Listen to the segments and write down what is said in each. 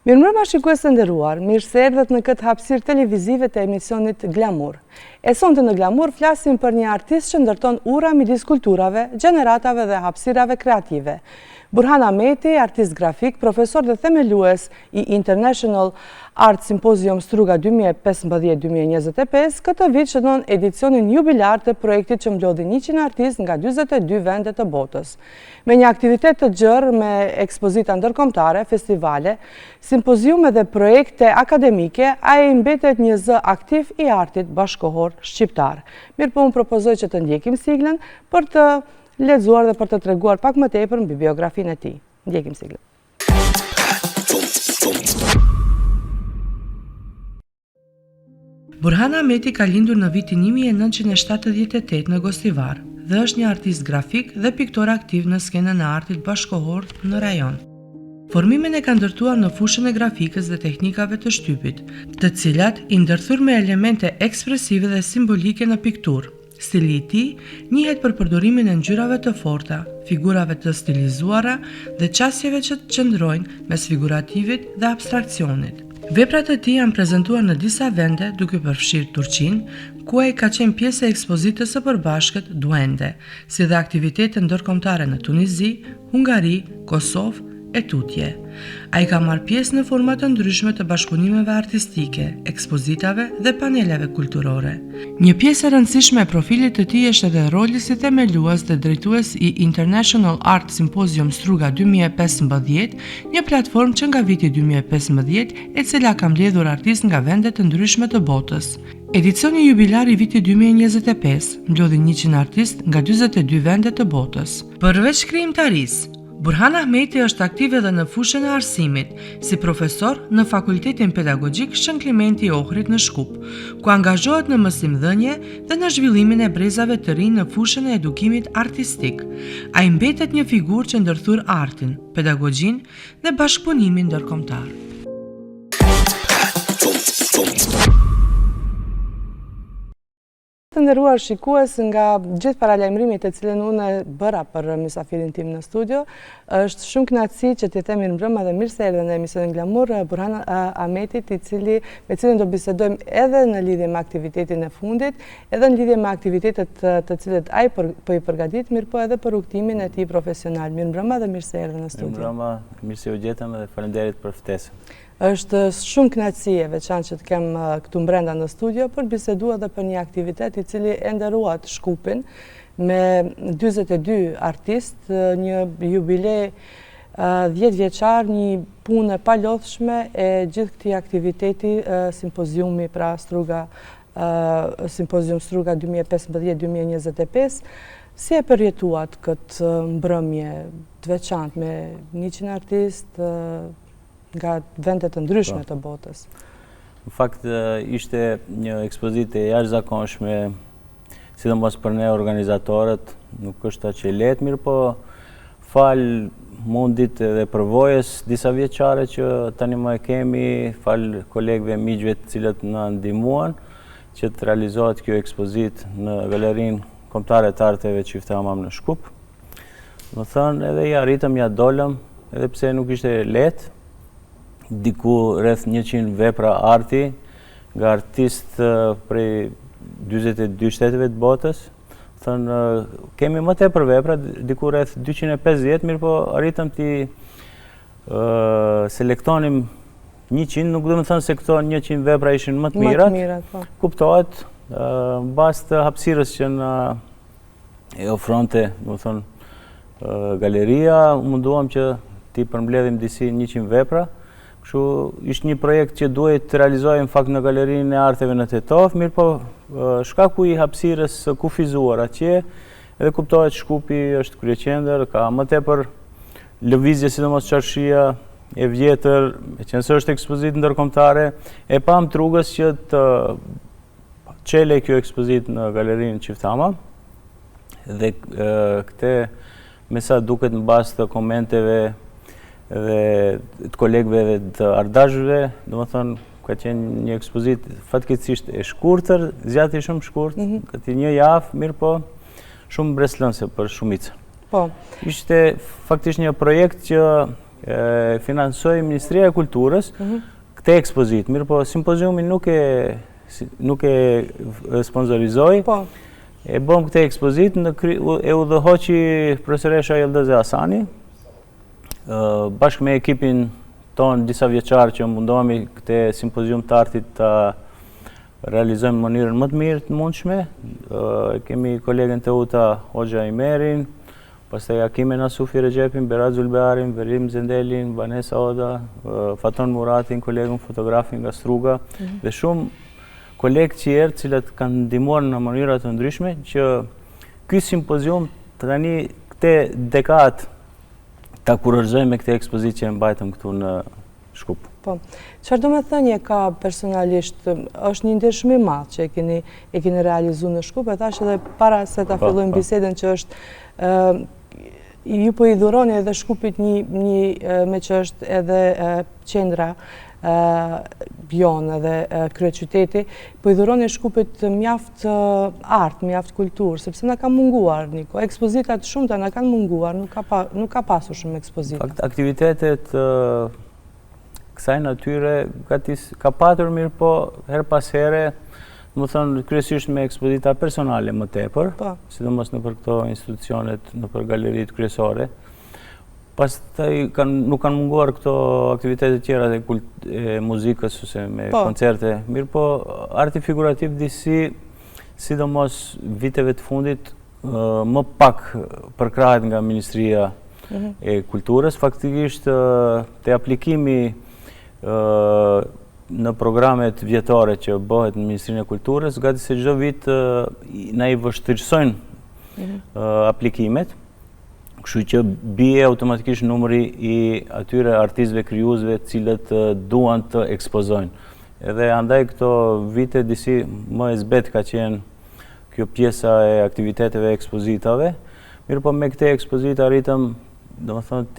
Mirëmbrëma shikues të nderuar, mirë se erdhët në këtë hapësirë televizive të emisionit Glamour. E sonte në Glamour flasim për një artist që ndërton ura midis kulturave, gjeneratave dhe hapësirave kreative. Burhan Ahmeti, artist grafik, profesor dhe themelues i International Art Symposium Struga 2015-2025, këtë vit shënon edicionin jubilar të projektit që mblodhi 100 artist nga 42 vende të botës. Me një aktivitet të gjerë me ekspozita ndërkombëtare, festivale, simpoziume dhe projekte akademike, ai mbetet një zë aktiv i artit bashkohor shqiptar. Mirë po unë propozoj që të ndjekim siglën për të lexuar dhe për të treguar pak më tepër mbi biografinë e tij. Ndjekim siglën. Burhan Ahmeti ka lindur në vitin 1978 në Gostivar dhe është një artist grafik dhe piktor aktiv në skenën e artit bashkohor në rajon. Formimin e ka ndërtuar në fushën e grafikës dhe teknikave të shtypit, të cilat i ndërthur me elemente ekspresive dhe simbolike në pikturë. Stili i tij njihet për përdorimin e ngjyrave të forta, figurave të stilizuara dhe qasjeve që qëndrojnë mes figurativit dhe abstraksionit. Veprat e tij janë prezantuar në disa vende, duke përfshirë Turqinë, ku ai ka qenë pjesë e ekspozitës së përbashkët Duende, si dhe aktivitete ndërkombëtare në Tunizi, Hungari, Kosovë e tutje. Ai ka marrë pjesë në forma të ndryshme të bashkëpunimeve artistike, ekspozitave dhe paneleve kulturore. Një pjesë e rëndësishme e profilit të tij është edhe roli si themelues dhe drejtues i International Art Symposium Struga 2015, një platformë që nga viti 2015 e cila ka mbledhur artistë nga vende të ndryshme të botës. Edicioni jubilar i vitit 2025 mblodhi 100 artistë nga 42 vende të botës. Përveç krijimtarisë, Burhan Ahmeti është aktiv edhe në fushën e arsimit, si profesor në Fakultetin Pedagogjik Shën Klementi Ohrit në Shkup, ku angazhohet në mësimdhënie dhe në zhvillimin e brezave të rinj në fushën e edukimit artistik. Ai mbetet një figurë që ndërthur artin, pedagogjinë dhe bashkëpunimin ndërkombëtar. Të nderuar shikues, nga gjithë paralajmërimit të cilën unë bëra për mysafirin tim në studio, është shumë kënaqësi që t'i them mirëmbrëma dhe mirë se erdhe në emisionin Glamour Burhan Ahmetit, me cilin do bisedojmë edhe në lidhje me aktivitetin e fundit, edhe në lidhje me aktivitetet të cilët ai po i përgatit, mirë po edhe për rrugtimin e tij profesional. Mirëmbrëma dhe mirë se erdhe në studio. Mirëmbrëma, mirë se u gjetëm dhe faleminderit për ftesën. Është shumë kënaqësi e veçantë që të kem këtu brenda në studio për biseduar edhe për një aktivitet i cili e nderuat Shkupin me 42 artistë, një jubile 10 vjeçar, një punë e palodhshme e gjithë këtij aktiviteti, simpoziumi pra Simpozium Struga 2015-2025. Si e përjetuat këtë mbrëmje të veçantë me 100 artistë nga vendet të ndryshme të botës? Në fakt, ishte një ekspozitë e jashtëzakonshme, sidomos për ne organizatorët, nuk është aq e lehtë, mirë po fal mundit dhe përvojës disa vjeçare që tani më e kemi, fal kolegëve miqve të cilët na ndihmuan që të realizohet kjo ekspozitë në Galerinë Kombëtare të Arteve Çifte Hamam në Shkup. Do thënë, edhe ja arritëm, ja dolëm, edhe pse nuk ishte lehtë, diku rreth 100 vepra arti nga artistë prej 42 shteteve të botës. Thënë, kemi më tepër vepra, diku rreth 250, mirë po arritëm t'i selektonim 100, nuk do të thënë se këto 100 vepra ishin më të mirat. Kuptohet, mbas të hapësirës që na e ofronte, do të thënë, galeria, munduam që t'i përmbledhim disi 100 vepra. Kështu ishte një projekt që duhet të realizohej në fakt në Galerinë e Arteve në Tetov, mirë po shkaku i hapësirës së kufizuar atje, edhe kuptohet Shkupi është kryeqendër, ka më tepër lëvizje, sidomos çarshia e vjetër, meqense është ekspozitë ndërkombëtare, e pam trugës që të çelej kjo ekspozitë në Galerinë Çifte Hamam, dhe këtë me sa duket mbas të komenteve dhe të kolegëve dhe të ardashëve, domethënë ka qenë një ekspozitë fatkeqësisht e shkurtër, zgjati shumë shkurt, këti një javë, mirë po shumë breslënse për shumicën. Po. Ishte faktisht një projekt që financoi Ministria e Kulturës këtë ekspozitë. Mirë po, simpoziumi nuk e sponsorizoi. E bëm këtë ekspozitë, e udhëhoqi profesoresha Yıldız Hasani, bashkë me ekipin ton disa vjeçar që mundohemi këtë simpozium të artit të realizojmë në mënyrën më të mirë të mundshme. Kemi kolegen të uta Hoxha Imerin, pastaj Akime Nasufi Recepin, Berat Zulbearin, Verim Zendelin, Vanessa Oda, Faton Muratin, kolegun fotografin nga Struga, dhe shumë kolegë tjerë cilët kanë ndihmuar në mënyra të ndryshme që ky simpozium tani këtë dekadë ta kurorëzojmë me këtë ekspozitë që e mbajtëm këtu në Shkup. Po, çfarë do me thënie ka personalisht, është një ndeshmë i madh që e keni realizuar në Shkup, e thash edhe para se ta fillojmë bisedën që është ju po i dhuroni edhe Shkupit një me që është edhe qendra jonë edhe kryeqyteti, po i dhuroni Shkupit mjaft art, mjaft kulturë, sepse na ka munguar, Niko. Ekspozitat shumëta na kanë munguar, nuk ka pasur shumë ekspozita. Aktivitetet kësaj natyre ka patur, mirë po her pas here, më thënë kryesisht me ekspozita personale më tepër, sidomos në për këto institucionet, në për galeritë kryesore. Pastaj nuk kanë munguar këto aktivitetet tjera e muzikës ose me koncerte. Mirë po, arti figurativ disi, sidomos viteve të fundit, më pak përkrahet nga Ministria e Kulturës. Faktikisht, te aplikimi në programet vjetore që bëhet në Ministrinë e Kulturës, gati se çdo vit na i vështirësojnë aplikimet. Kështu që bie automatikisht numri i atyre artistëve krijuesve cilët duan të ekspozojnë. Edhe andaj këto vite disi më e zbet ka qenë kjo pjesa e aktiviteteve ekspozitave. Mirë po me këtë ekspozita arritëm, domethënë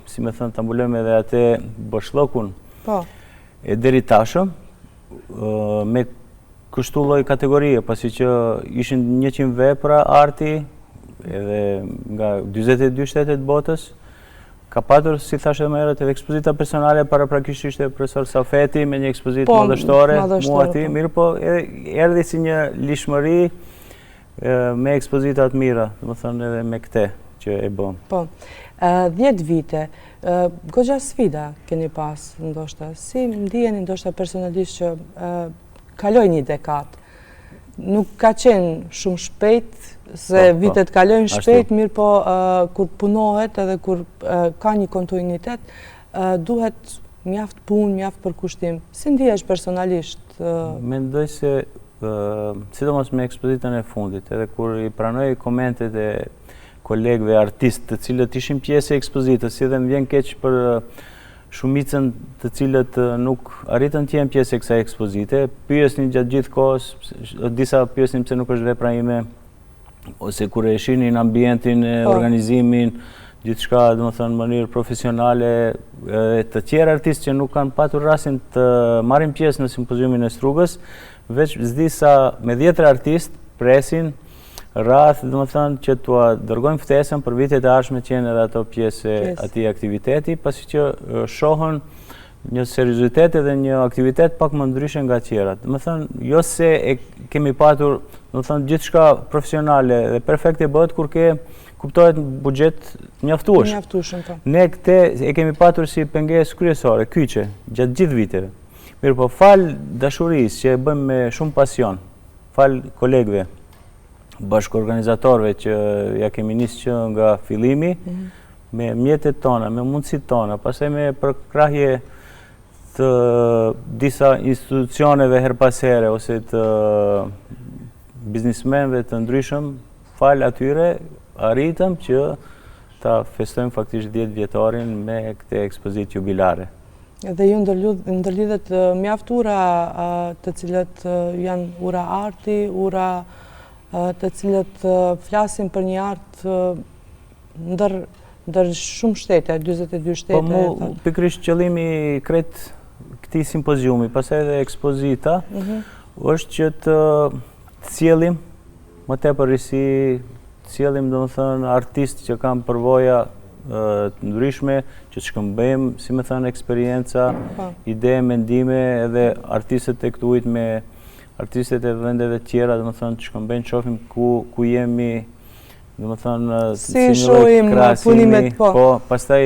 si më thënë, ta mbulojmë edhe atë boshllokun e deri tashëm me kështu lloj kategorie, pasi që ishin 100 vepra arti edhe nga 42 shtetet botës, ka patur, si thashë më herët, edhe ekspozita personale, paraprakisht ishte profesor Safeti me një ekspozitë madhështore, muati, mirë po, erdhi si një lishmëri me ekspozitat mira, domethënë edhe me këtë që e bëm. Po, 10 vite, goxha sfida keni pas, ndoshta, si ndiheni ndoshta personalisht që kaloj një dekadë. Nuk ka qenë shumë shpejt, se vitet kalojnë shpejt, mirë po kur punohet edhe kur ka një kontinuitet, duhet mjaft punë, mjaft përkushtim. Si ndihesh personalisht? Mendoj se, sidomos me ekspozitën e fundit, edhe kur i pranoj komentet e kolegëve artistë të cilët ishin pjesë e ekspozitës, si dhe më vjen keq për shumicën të cilët nuk arritën të jenë pjesë e kësaj ekspozite, pyesnin gjatë gjithë kohës, disa pyesnin pse nuk është vepra ime, ose kur e shihnin ambientin, organizimin, gjithçka, domethënë në mënyrë profesionale, të tjerë artistë që nuk kanë patur rastin të marrin pjesë në simpoziumin e Strugës, veç s'di sa me 10 artistë presin rrath, domethënë që t'ua dërgojnë ftesën për vitet e ardhshme të jenë edhe ato pjesë e atij aktiviteti, pasi që shohën një seriozitet edhe një aktivitet pak më ndryshe nga tjerat. Domethënë, jo se e kemi patur, domethënë gjithçka profesionale dhe perfekte bëhet kur ke kuptohet buxhet mjaftueshëm. Mjaftueshëm, po. Ne këtë e kemi patur si pengesë kryesore, kyçe, gjatë gjithë viteve. Mirë po, fal dashurisë që e bëjmë me shumë pasion, fal kolegëve, bashkëorganizatorëve që ja kemi nisë që nga fillimi, me mjetet tona, me mundësit tona, pastaj me përkrahje të disa institucioneve her pas here, ose të biznismenve të ndryshëm, fal atyre, arritëm që ta festojmë faktisht 10 vjetorin me këtë ekspozitë jubilare. Dhe ju ndërlidhet mjaft ura të cilët janë ura arti, ura të cilët flasin për një art ndër shumë shtete, 22 shtete. Po mu, pikërisht qëllimi krejt këtij simpoziumi, pastaj edhe ekspozita, është që të sjellim më tepër risi, të sjellim domethënë artistë që kanë përvoja të ndryshme që të shkëmbejmë, si me thënë, eksperienca, ide, mendime, edhe artistët e këtuit me artistët e vendeve tjera, dhe më thënë, të shkëmbejmë, qofim ku jemi, dhe më thënë, si shohim punimet, po, pastaj,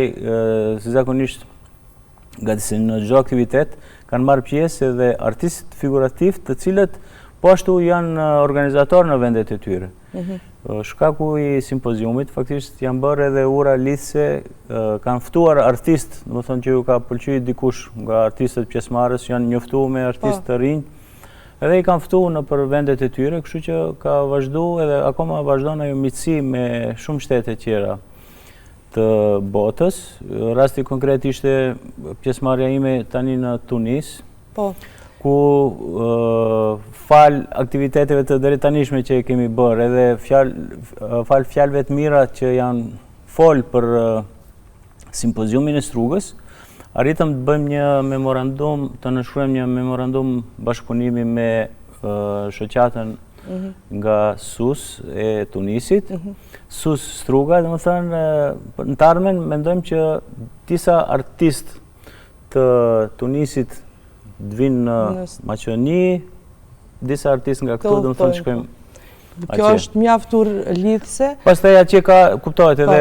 si zakonisht, gati se në çdo aktivitet, kanë marrë pjesë edhe artistët figurativ të cilët po ashtu janë organizatorë në vendet e tyre. Shkaku i simpoziumit, faktisht janë bërë edhe ura lidhëse, kanë ftuar artistë, do të thonë që ju ka pëlqyer dikush nga artistët pjesëmarrës, janë njoftuar me artistë të rinj, edhe i kanë ftuar në për vendet e tyre, kështu që ka vazhduar edhe akoma vazhdon ajo miqësi me shumë shtete tjera të botës. Rasti konkret ishte pjesëmarrja ime tani në Tunis, ku fal aktiviteteve të deri tanishme që kemi bërë, edhe fal fjalëve të mira që janë fol për simpoziumin e Strugës, arritëm të bëjmë një memorandum, të nënshkruajmë një memorandum bashkëpunimi me shoqatën nga SUS e Tunisit, SUS Struga, dhe më thënë, në të ardhmen mendojmë që disa artistë të Tunisit të vinë në Maqedoni, disa artistë nga këtu, dhe më thënë shkojmë atje. Kjo është mjaftur lidhëse. Pastaj atje ka, kuptohet, edhe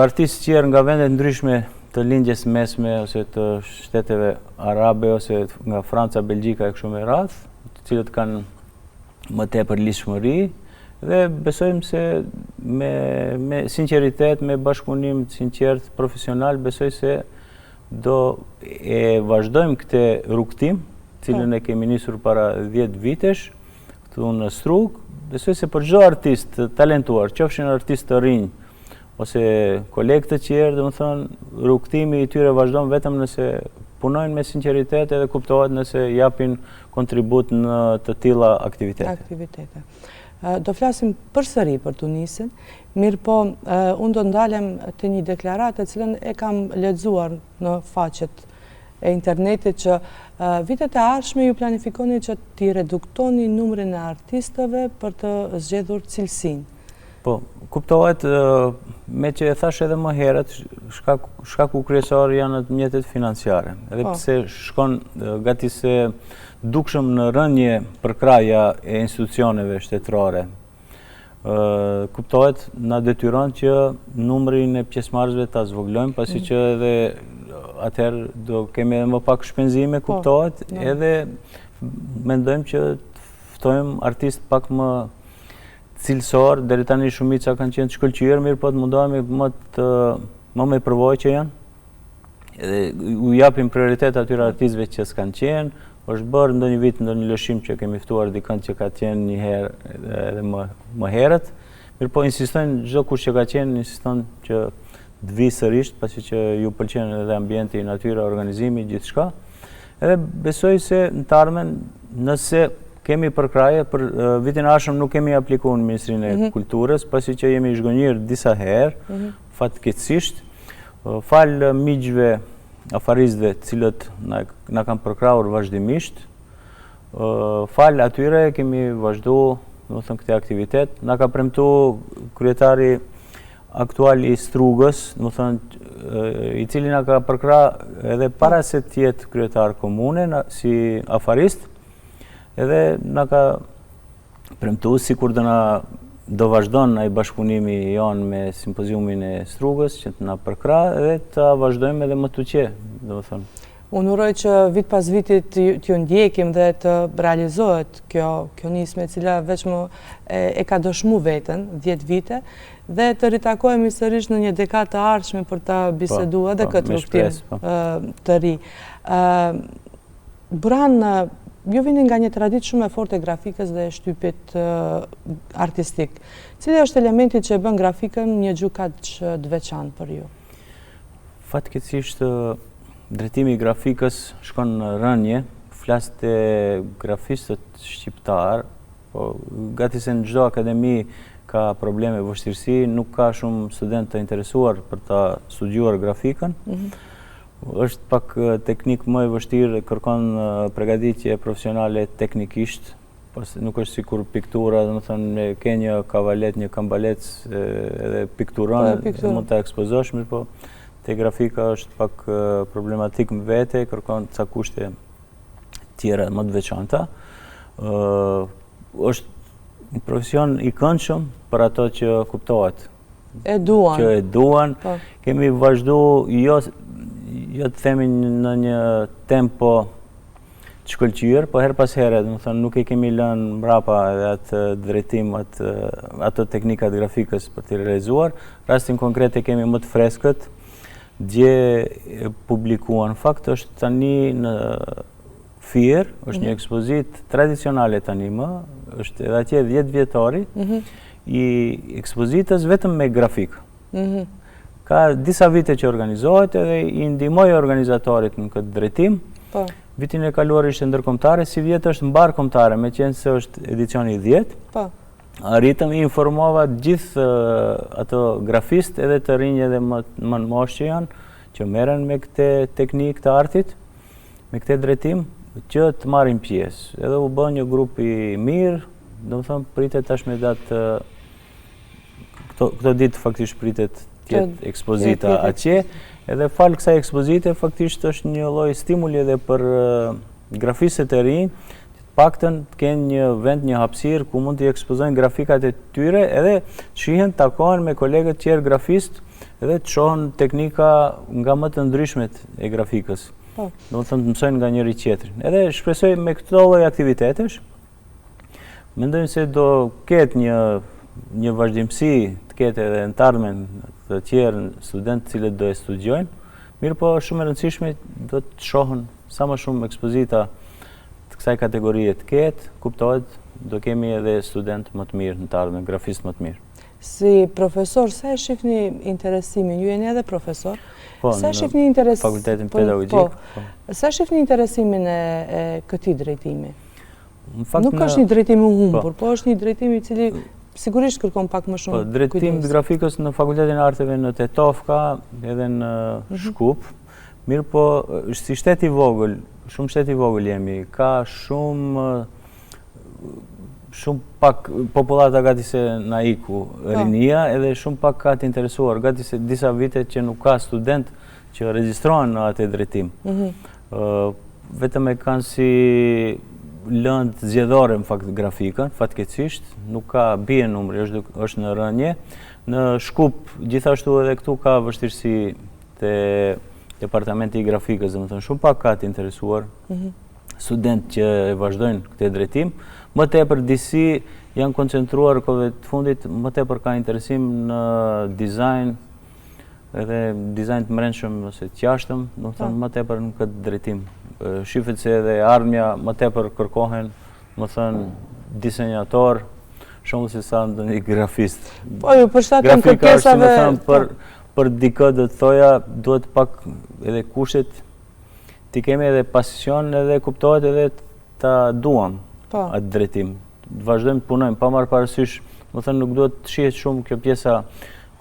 artistë tjerë nga vendet ndryshme të lindjes mesme, ose të shteteve arabe, ose nga Franca, Belgjika e kështu me radhë, të cilët kanë më tepër lidhshmëri, dhe besojmë se me sinqeritet, me bashkëpunim sinqert, profesional, besoj se do e vazhdojmë këtë rrugtim, cilën e kemi nisur para 10 vitesh, këtu në Strugë. Besoj se për çdo artist talentuar, qofshin artistë të rinj, ose kolegë të tjerë, dhe më thënë, rrugtimi i tyre vazhdon vetëm nëse punojnë me sinqeritet edhe kuptohet nëse japin kontribut në të tilla aktivitete. Do flasim përsëri për Tunisin, mirë po unë do ndalem të një deklaratë e cilën e kam lexuar në faqet e internetit që vitet e ardhshme ju planifikoni që t'i reduktoni numrin e artistëve për të zgjedhur cilësinë. Po, kuptohet, me që e thash edhe më herët, shkaku kryesor janë mjetet financiare. Edhe pse shkon gati se dukshëm në rënje përkraja e institucioneve shtetërore. Kuptohet, na detyron që numrin e pjesëmarrësve ta zvoglojmë, pasi që edhe atëherë do kemi edhe më pak shpenzime, kuptohet, edhe mendojmë që ftojmë artist pak më cilësor, deri tani shumica kanë qenë të shkëlqyer, mirë po të mundohemi më me përvojë që janë. Edhe u japim prioritet atyre artistëve që s'kanë qenë, është bërë ndonjë vit ndonjë lëshim që kemi ftuar dikën që ka qenë një herë edhe më herët. Mirë po insistojnë çdo kush që ka qenë, insiston që të vi sërish, pasi që ju pëlqen edhe ambienti, natyra, organizimi, gjithçka. Edhe besoj se në të ardhmen, nëse kemi përkraje, për vitin e ardhshëm nuk kemi aplikuar në Ministrinë e Kulturës, pasi që jemi zhgënjur disa herë, fatkeqësisht, fal miqve afaristëve të cilët na kanë përkrahur vazhdimisht, fal atyre kemi vazhduar, domethënë këtë aktivitet, na ka premtuar kryetari aktual i Strugës, domethënë i cili na ka përkrahur edhe para se të jetë kryetar komune si afarist, edhe na ka premtuar sikur do vazhdon ai bashkëpunimi jonë me simpoziumin e Strugës që të na përkrah edhe të vazhdojmë edhe më tuqe, domethënë. Unë uroj që vit pas vitit t'ju ndjekim dhe të realizohet kjo nisme e cila veç më e ka dëshmu veten 10 vite dhe të ritakohemi sërish në një dekadë të ardhshme për ta biseduar edhe këtë rrugtim të ri. Burhan, ju vini nga një traditë shumë e fortë e grafikës dhe e shtypit artistik. Cili është elementi që e bën grafikën një gjykatës të veçantë për ju? Fatkeqësisht drejtimi i grafikës shkon në rënje, flas te grafistët shqiptar, po gati se në çdo akademi ka probleme, vështirësi, nuk ka shumë studentë të interesuar për ta studiuar grafikën. Është pak teknik më e vështirë, kërkon përgatitje profesionale teknikisht, nuk është sikur piktura, domethënë ke një kavalet, një kambalec edhe pikturon, mund ta ekspozosh, mirë po te grafika është pak problematik më vete, kërkon ca kushte tjera më të veçanta. Është një profesion i këndshëm për ato që kuptohet. Që e duan. Kemi vazhdu, jo të themi në një tempo të shkëlqyer, po her pas here, domethënë nuk e kemi lënë mbrapa edhe atë drejtim, ato teknikat grafikës për të realizuar. Rastin konkret e kemi më të freskët, dje e publikuan. Në fakt është tani në Fier, është një ekspozit tradicionale tani më, është edhe atje 10 vjetori, i ekspozitës vetëm me grafik. Ka disa vite që organizohet edhe i ndihmoi organizatorit në këtë drejtim. Vitin e kaluar ishte ndërkombëtare, si vjetë është mbar kombëtare, me qenë se është edicioni 10. Arritëm i informova gjithë ato grafist edhe të rinj edhe më në moshë që janë, që merren me këtë teknikë të artit, me këtë drejtim, që të marrin pjesë. Edhe u bë një grup i mirë, domethënë pritet tashmë datë këto ditë faktikisht pritet të jetë ekspozita atje, edhe falë kësaj ekspozite faktikisht është një lloj stimuli edhe për grafistët e rinj, të paktën të kenë një vend, një hapësirë ku mund të ekspozojnë grafikat e tyre, edhe të shihen, takohen me kolegët tjerë grafistë, edhe të shohin teknika nga më të ndryshmet e grafikës. Do të mësojnë nga njëri tjetrin. Edhe shpresoj me këto lloj aktivitetesh, mendojmë se do ketë një vazhdimsi, të ketë edhe në të ardhmen të tjerë studentë cilët do e studiojnë, mirë po shumë e rëndësishme do të shohën sa më shumë ekspozita të kësaj kategorie të ketë, kuptohet, do kemi edhe studentë më të mirë në të ardhmen, grafistë më të mirë. Si profesor, sa e shihni interesimin? Ju jeni edhe profesor? Sa shihni fakultetin pedagogjik? Sa shihni interesimin e këtij drejtimi? Nuk është një drejtim i humbur, po është një drejtim i cili sigurisht kërkon pak më shumë kujdes. Drejtimi i grafikës në Fakultetin e Arteve në Tetov ka edhe në Shkup, mirë po është si shtet i vogël, shumë shtet i vogël jemi, ka shumë pak popullata gati se na iku rinia, edhe shumë pak ka të interesuar, gati se disa vite që nuk ka student që regjistrohen në atë drejtim. Vetëm e kanë si lëndë zgjedhore në fakt grafikën, fatkeqësisht, nuk ka bie numri, është në rënje. Në Shkup, gjithashtu edhe këtu ka vështirësi te departamenti i grafikës, domethënë shumë pak ka të interesuar studentë që e vazhdojnë këtë drejtim. Më tepër disi janë koncentruar kohëve të fundit, më tepër ka interesim në dizajn, edhe dizajn të mbrëmshëm ose të jashtëm, domethënë më tepër në këtë drejtim. Shifet se edhe ardhmja më tepër kërkohen, më thënë, disenjator, shumë se sa ndonjë grafist. Po ju përshtaten kërkesave. Për dikë do të thoja, duhet pak edhe kushtet, ti kemi edhe pasion edhe kuptohet edhe ta duam atë drejtim. Vazhdojmë të punojmë, pa marrë parasysh, më thënë nuk duhet të shihet shumë kjo pjesa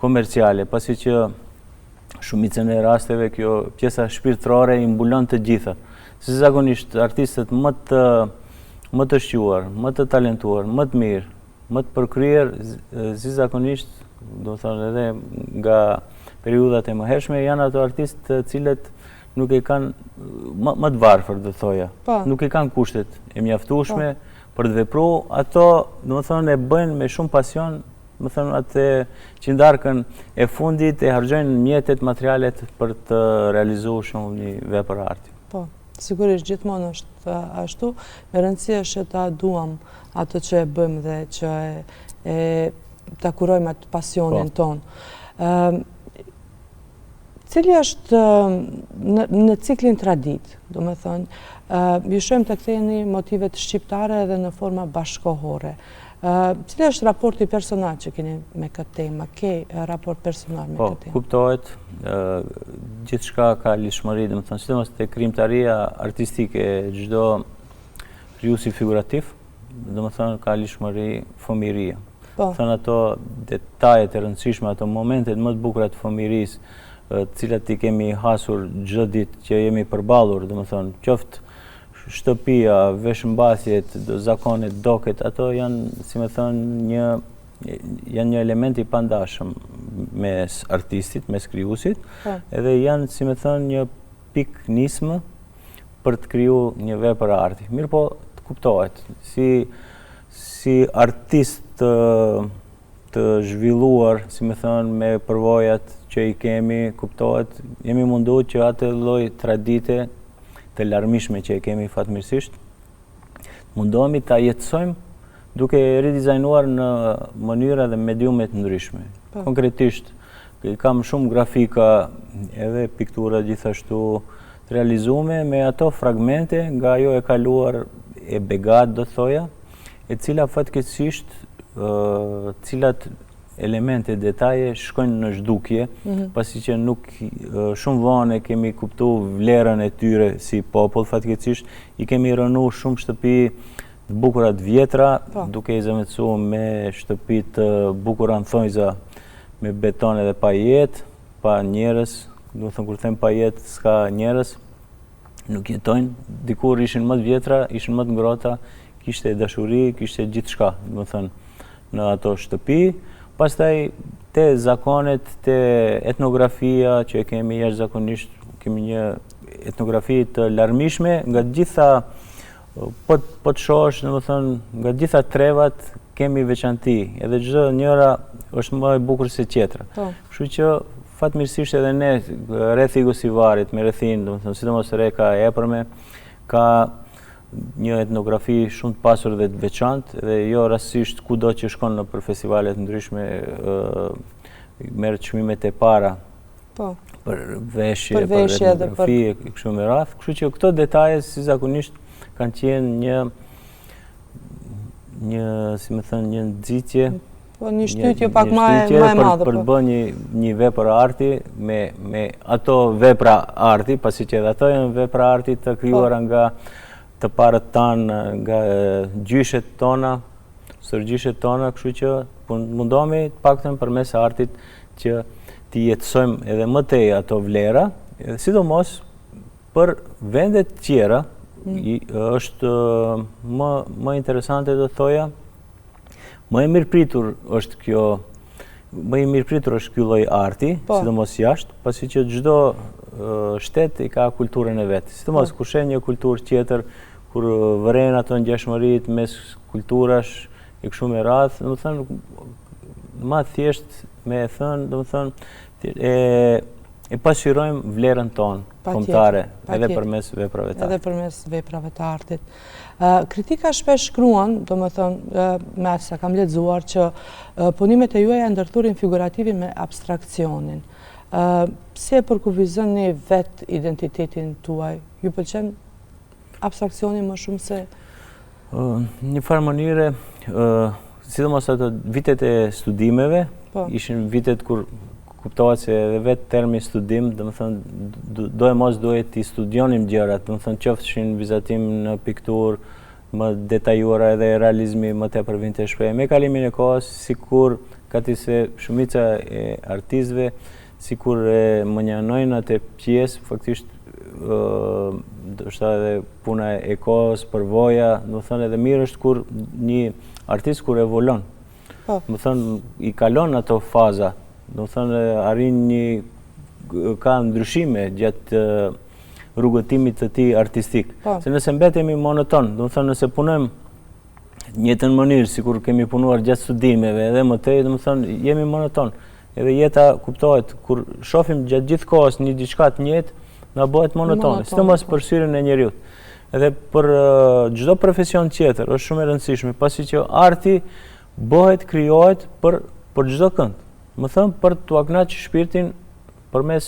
komerciale, pasi që shumicën e rasteve kjo pjesa shpirtërore i mbulon të gjitha. Si zakonisht artistët më të shquar, më të talentuar, më të mirë, më të përkryer, si zakonisht, do të thonë edhe nga periudhat e mëhershme, janë ato artistë të cilët nuk e kanë më të varfër, do të thoja. Nuk e kanë kushtet e mjaftueshme për të vepruar, ato, do të thonë, e bëjnë me shumë pasion, më thënë atë qindarkën e fundit e harxojnë mjetet, materialet për të realizuar shumë një vepër arti. Po, sigurisht gjithmonë është ashtu, me rëndësi është ta duam ato që e bëjmë dhe që ta kurojmë atë pasionin tonë. Cili është në ciklin tradit, do me thonë, ju shohim të ktheheni motivet shqiptare edhe në forma bashkohore. Cili është raporti personal që keni me këtë temë? Ke raport personal me këtë temë? Po, kuptohet, gjithçka ka lidhshmëri, do me thonë, sidomos te krijimtaria artistike, çdo krijuesi figurativ, do me thonë, ka lidhshmëri fëmijëria. Thënë ato detajet e rëndësishme, ato momentet më të bukura të fëmijërisë, të cilat i kemi hasur çdo ditë që jemi përballur, domethënë, qoftë shtëpia, veshmbathjet, zakonet, doket, ato janë, si me thënë, janë një element i pandashëm mes artistit, mes krijuesit, edhe janë, si me thënë, një pikë nismë për të kriju një vepër arti. Mirë po, të kuptohet, si artist të zhvilluar, si me thënë, me përvojat që i kemi, kuptohet, jemi mundu që atë lloj tradite të larmishme që i kemi fatmirësisht, mundohemi ta jetësojmë duke ridizajnuar në mënyra dhe mediume të ndryshme. Konkretisht, kam shumë grafika edhe piktura gjithashtu të realizume me ato fragmente nga ajo e kaluar e begat, do thoja, e cila fatkeqësisht cilat elemente, detaje shkojnë në zhdukje, pasi që nuk shumë vonë kemi kuptu vlerën e tyre si popull, fatkeqësisht i kemi rënu shumë shtëpi të bukura të vjetra, duke i zëvendësuar me shtëpi të bukura në thonjza me beton edhe pa jetë, pa njerëz, do të thënë kur them pa jetë s'ka njerëz, nuk jetojnë, dikur ishin më të vjetra, ishin më të ngrohta, kishte dashuri, kishte gjithçka, do të thënë, në ato shtëpi. Pastaj te zakonet, te etnografia që kemi jashtëzakonisht, kemi një etnografi të larmishme nga gjitha, po të shohësh, domethënë, nga gjitha trevat kemi veçanti, edhe çdo njëra është më e bukur se tjetra. Kështu që fatmirësisht edhe ne rreth i Gosivarit, me rrethin, domethënë, sidomos Reka e Epërme, ka një etnografi shumë të pasur dhe të veçantë, dhe jo rastësisht kudo që shkon në për festivalet ndryshme merr çmimet e para për veshje, për etnografi, kështu me radhë. Kështu që këto detaje si zakonisht kanë qenë si më thënë, një nxitje, një shtytje pak më e madhe për të bërë një vepër arti me ato vepra arti, pasi që edhe ato janë vepra arti të krijuara nga të parët tanë, nga gjyshet tona, sërgjyshet tona, kështu që mundohemi të paktën përmes artit që t'i jetësojmë edhe më tej ato vlera, sidomos për vendet tjera, është më interesante, do thoja, më e mirëpritur është ky lloj arti, sidomos jashtë, pasi që çdo shtet i ka kulturën e vet. Sidomos kur shen një kulturë tjetër, kur vëren ato ngjashmëritë mes kulturash e kështu me radhë, domethënë më thjesht me e thënë, domethënë e pasqyrojmë vlerën tonë kombëtare edhe përmes veprave të artit. Edhe përmes veprave të artit. Kritika shpesh shkruan, domethënë, me aq sa kam lexuar, që punimet e juaja ndërthurin figurativin me abstraksionin. Si e përkufizoni vet identitetin tuaj? Ju pëlqen abstraksioni më shumë se? Një farë mënyre, sidomos ato vitet e studimeve, ishin vitet kur kuptohet se edhe vetë termi studim, domethënë do e mos duhet t'i studionim gjërat, domethënë qofshin vizatim në pikturë më detajuara edhe realizmi më tepër vinte shpejt. Me kalimin e kohës, sikur kati se shumica e artistëve, sikur e mënjanojnë atë pjesë, faktisht është edhe puna e kohës, përvoja, domethënë edhe mirë është kur një artist kur evolon. Domethënë i kalon ato faza, domethënë arrin ka ndryshime gjatë rrugëtimit të tij artistik. Se nëse mbetemi monoton, domethënë nëse punojmë në njëjtën mënyrë sikur kemi punuar gjatë studimeve edhe më tej, domethënë jemi monoton. Edhe jeta kuptohet kur shohim gjatë gjithë kohës një diçka të njëjtë, na bëhet monotone, sidomos për syrin e njeriut. Edhe për çdo profesion tjetër është shumë e rëndësishme, pasi që arti krijohet për çdo kënd. Më thëmë për t'u kënaqë shpirtin përmes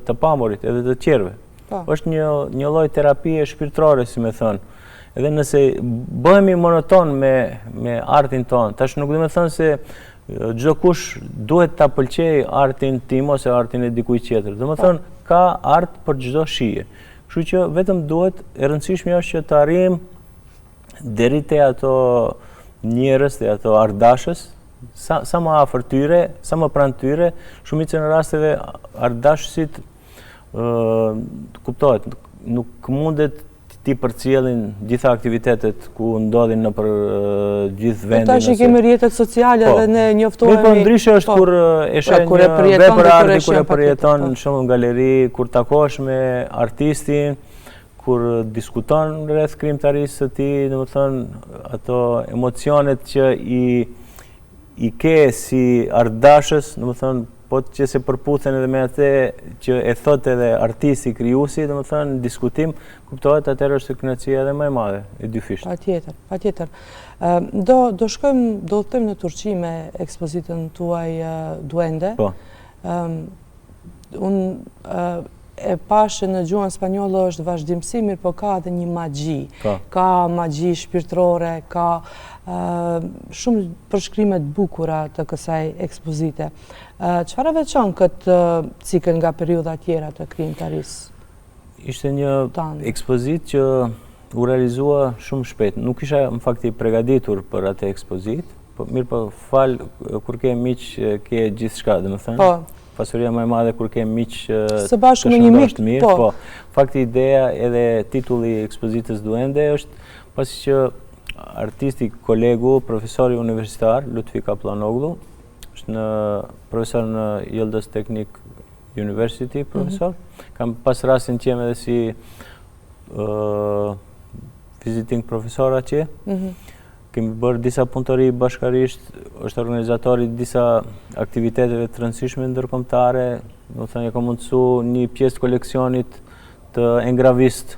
të pamurit edhe të tjerëve. Është një lloj terapie shpirtërore, si me thënë. Edhe nëse bëhemi monoton me artin tonë, tash nuk do me thënë se çdo kush duhet ta pëlqejë artin tim ose artin e dikujt tjetër. Do me thënë ka art për çdo shije. Kështu që vetëm duhet, e rëndësishme është që të arrijmë deri te ato njerëz, te ato ardashës, sa më afër tyre, sa më pranë tyre, shumicën e rasteve ardashësit kuptohet, nuk mundet ti përcjellin gjitha aktivitetet ku ndodhin në për gjithë vendin. Tash i kemi rrjetet sociale dhe ne njoftohemi. Po ndryshe është kur e sheh një vepër arti, kur e përjeton në shumë në galeri, kur takosh me artistin, kur diskuton rreth krijimtarisë së tij, domethënë ato emocionet që i ke si ardashës, domethënë po që se përputhen edhe me atë që e thot edhe artisti, krijuesi, domethënë diskutim, kuptohet atëherë është kënaqësia edhe më e madhe e dyfisht. Patjetër. Do shkojmë, do udhtojmë në Turqi me ekspozitën tuaj Duende. Po. Unë e pashë në gjuhën spanjolle është vazhdimsi, mirë po ka edhe një magji. Ka magji shpirtërore, ka shumë përshkrimet bukura të kësaj ekspozite. Çfarë veçon këtë cikël nga periudha tjera të krijimtarisë? Ishte një ekspozit që u realizua shumë shpejt. Nuk isha në fakti përgatitur për atë ekspozit, mirë po kur ke miq ke gjithçka, domethënë. Po. Pasuria më e madhe kur ke miq së bashku me një mik, mirë, po. Fakti ideja edhe titulli i ekspozitës Duende është pasi që artisti, kolegu, profesori universitar, Lutfi Kaplanoglu, është profesor në Yıldız Teknik University, profesor. Kam pas rastin që jem edhe si visiting profesor atje. Kemi bërë disa punëtori bashkarisht, është organizatori disa aktiviteteve të rëndësishme ndërkombëtare, domethënë ka mundsu një pjesë të koleksionit të engravist.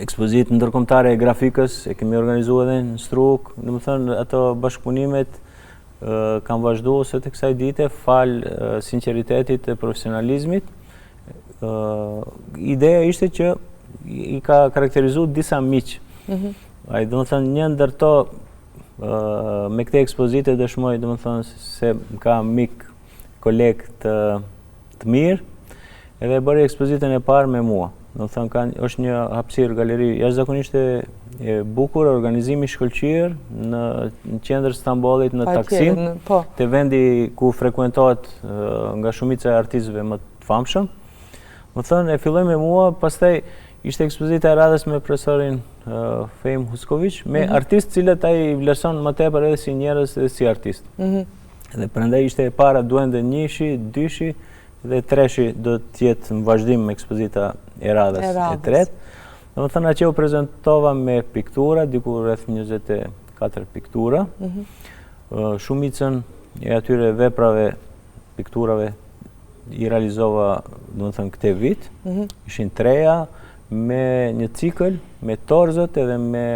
Ekspozitë ndërkombëtare e grafikës e kemi organizuar edhe në Struk, domethënë ato bashkëpunimet kanë vazhduar sot kësaj dite fal sinqeritetit e profesionalizmit. Ideja ishte që i ka karakterizuar disa miq. Ai domethënë një ndër to me këtë ekspozite dëshmoj domethënë se ka mik, koleg të mirë, edhe bëri ekspozitën e parë me mua. Domethënë është një hapësirë galeri jashtëzakonisht e bukur, organizimi shkëlqyer në qendër Stambollit, në Taksim, te vendi ku frekuentohet nga shumica e artistëve më të famshëm. Domethënë e filloi me mua, pastaj ishte ekspozita e radhës me profesorin Fejm Husković, me artistë cilët ai vlerëson më tepër edhe si njerëz edhe si artist. Dhe prandaj ishte e para Duende 1-shi, 2-shi dhe 3-shi do të jetë në vazhdim me ekspozita e radhës e tretë. Domethënë atje u prezantova me piktura, diku rreth 24 piktura. Shumicën e atyre veprave, pikturave i realizova domethënë këtë vit. Ishin treja me një cikël, me torzët edhe me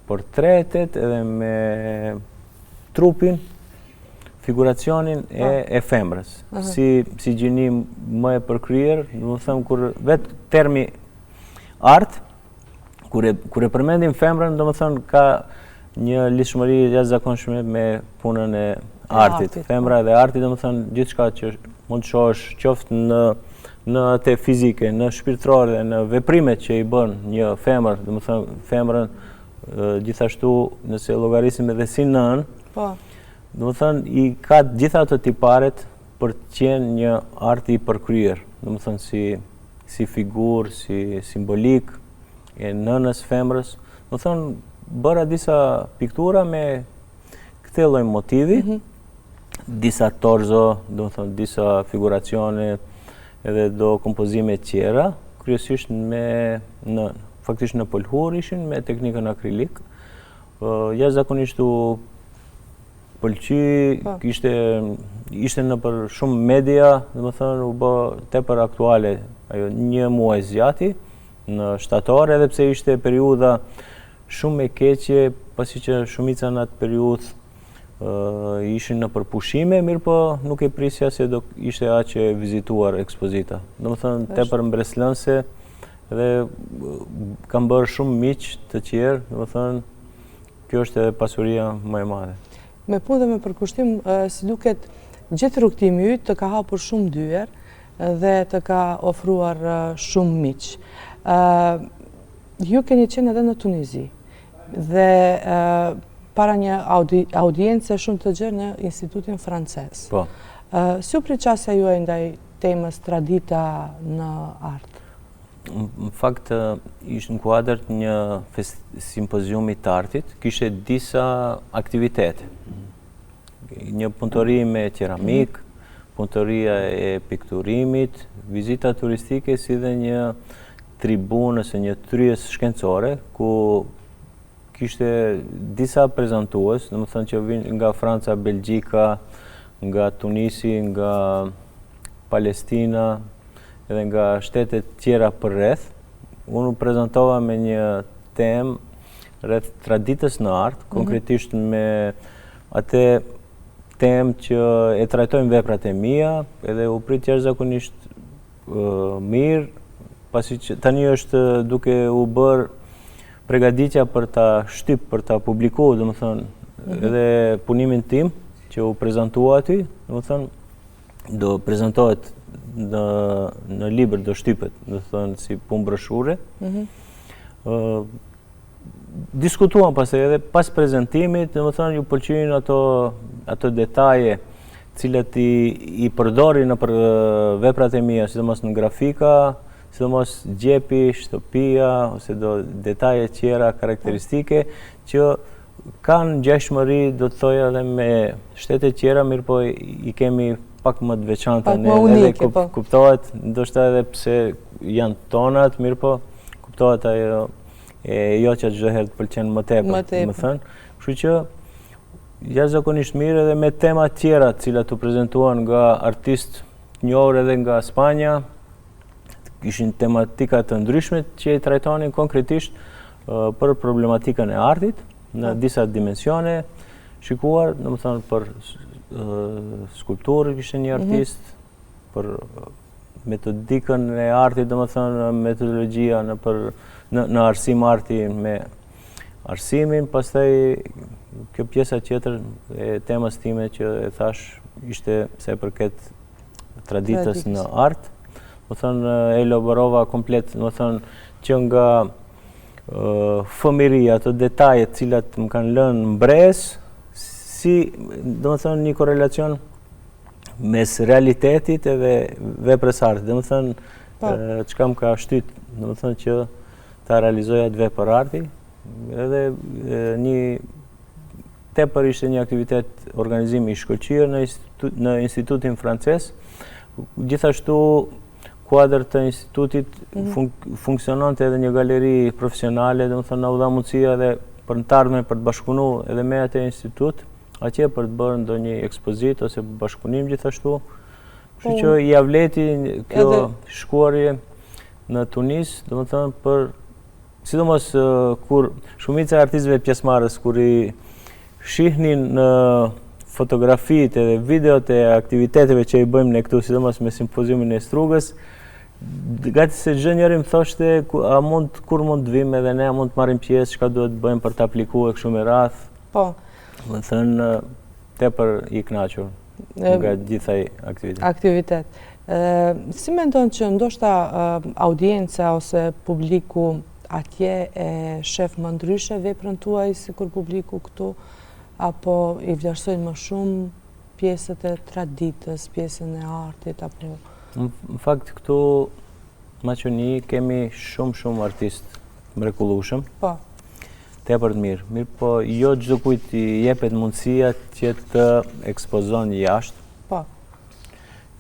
portretet edhe me trupin, figuracionin e femrës. Si gjinim më e përkryer, domethënë kur vetë termi art, kur e përmendim femrën, domethënë ka një lidhshmëri jashtëzakonshme me punën e artit. Femra dhe arti domethënë gjithçka që mund të shohësh qoftë në atë fizike, në shpirtërore dhe në veprimet që i bën një femër, domethënë femrën gjithashtu nëse llogarisim edhe si nën, domethënë i ka gjitha ato tiparet për të qenë një art i përkryer, domethënë si figurë, si simbolik e nënës femrës. Domethënë bëra disa piktura me këtë lloj motivi, disa torzo, domethënë disa figuracione edhe do kompozime tjera, kryesisht faktisht në polhur ishin me teknikën akrilik. Jashtëzakonisht u pëlqy, ishte në për shumë media, domethënë u bë tepër aktuale ajo një muaj zgjati në shtator, edhe pse ishte periudha shumë e keqe, pasi që shumica në atë periudhë ishin në përpushime, mirë po nuk e prisja se do ishte aq e vizituar ekspozita. Domethënë tepër mbreslënse dhe kam bërë shumë miq të tjerë, domethënë kjo është edhe pasuria më e madhe. Me punë dhe me përkushtim, si duket gjithë rrugtimi yt të ka hapur shumë dyer dhe të ka ofruar shumë miq. Ju keni qenë edhe në Tunizi dhe para një audience shumë të gjerë në Institutin Francez. Si u prit çësia juaj ndaj temës tradita në art? Në fakt, ishtë në kuadër një simpoziumi të artit, kishe disa aktivitete. Një punëtori me keramik, punëtoria e pikturimit, vizita turistike, si dhe një tribunë ose një tryes shkencore, ku kishte disa prezantues, dhe më thënë që vinë nga Franca, Belgjika, nga Tunisi, nga Palestina, edhe nga shtetet tjera për rreth. Unë u prezentova me një temë rreth traditës në art, konkretisht me atë temë që e trajtojmë veprat e mia, edhe u prit jashtëzakonisht mirë, pasi që tani është duke u bërë përgatitja për ta shtyp, për ta publikuar, domethënë, edhe punimin tim që u prezantua aty, domethënë do prezantohet në libër, do shtypet, domethënë si punë broshure. Diskutuam pastaj edhe pas prezantimit, domethënë ju pëlqejnë ato detaje cilat i përdori në për veprat e mia, sidomos në grafika, sidomos gjepi, shtëpia, ose do detaje tjera karakteristike që kanë ngjashmëri, do të thoja, edhe me shtete tjera, mirë po i kemi pak më të veçanta, edhe kuptohet, ndoshta edhe pse janë tonat, mirë po kuptohet ajo jo që çdo herë të pëlqen më tepër, më thënë. Kështu që jashtëzakonisht mirë, edhe me tema tjera të cilat u prezantuan nga artistë të njohur edhe nga Spanja, ishin tematika të ndryshme që i trajtonin konkretisht për problematikën e artit në disa dimensione, shikuar, domethënë për skulpturë kishte një artist, për metodikën e artit, domethënë metodologjia në arsim arti me arsimin, pastaj kjo pjesa tjetër e temës time që e thash ishte se përket traditës në art, domethënë e elaborova komplet, domethënë që nga fëmijëria, ato detajet cilat më kanë lënë mbres, si domethënë një korelacion mes realitetit edhe veprës artit, domethënë çka më ka shtyt, domethënë që ta realizoja atë vepër arti, edhe një tepër ishte një aktivitet organizimi i shkëlqyer në institutin francez, gjithashtu kuadër të institutit funksionante edhe një galeri profesionale, domethënë na u dha mundësia edhe për të ardhmen për të bashkëpunuar edhe me atë institut, atje për të bërë ndonjë ekspozitë ose bashkëpunim gjithashtu. Kështu që ja vleti kjo shkuarje në Tunis, domethënë për sidomos kur shumica e artistëve pjesëmarrës kur i shihnin në fotografitë edhe videot e aktiviteteve që i bëjmë ne këtu, sidomos me simpoziumin e Strugës, gati se çdo njeri më thoshte kur mund të vim edhe ne mund të marrim pjesë, çka duhet të bëjmë për të aplikuar kështu me radh. Po. Do të thënë tepër i kënaqur nga gjithaj aktivitet. Si mendon që ndoshta audienca ose publiku atje e shef më ndryshe veprën tuaj sikur publiku këtu, apo i vlerësojnë më shumë pjesët e traditës, pjesën e artit, apo... Në fakt, këtu Maqoni kemi shumë artistë mrekullueshëm. Po. Tepër të mirë. Mirë po, jo çdo kujt i jepet mundësia që të ekspozon jashtë. Po.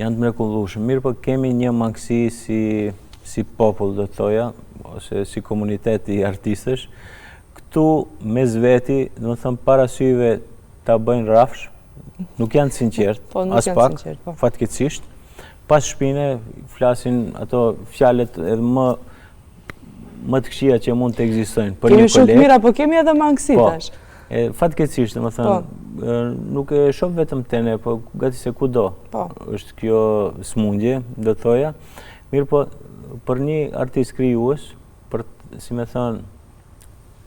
Janë të mrekullueshëm. Mirë po, kemi një mangësi si popull, do të thoja, ose si komunitet i artistësh. Këtu mes veti, do të thënë para syve ta bëjnë rrafsh, nuk janë sinqert, as pak, fatkeqësisht. Pas shpine flasin ato fjalët edhe më të këqija që mund të ekzistojnë për një kolegë. Kemi shumë të mira, po kemi edhe mangësi tash. Fatkeqësisht, domethënë, nuk e shoh vetëm tene, po gati se kudo. Është kjo smundje, do të thoja. Mirë po, për një artist krijues, si më thon,